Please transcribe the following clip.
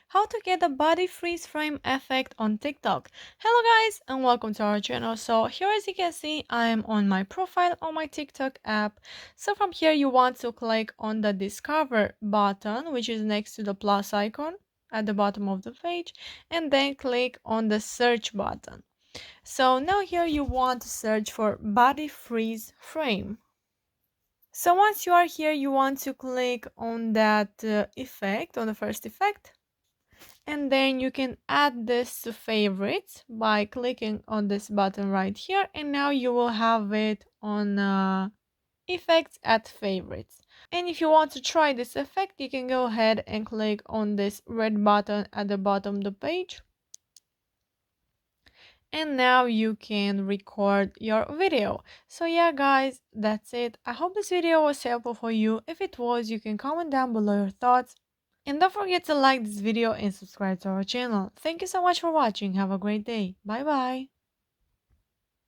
how to get a body freeze frame effect on TikTok. Hello guys and welcome to our channel. So here as you can see I am on my profile on my TikTok app. So from here you want to click on the discover button, which is next to the plus icon at the bottom of the page, and then click on the search button. So now here you want to search for body freeze frame. So once you are here, you want to click on that effect, on the first effect, and then you can add this to favorites by clicking on this button right here, and now you will have it on effects at favorites. And if you want to try this effect, you can go ahead and click on this red button at the bottom of the page. And now you can record your video. So yeah guys, that's it. I hope this video was helpful for you. If it was, you can comment down below your thoughts, and don't forget to like this video and subscribe to our channel. Thank you so much for watching. Have a great day. Bye bye.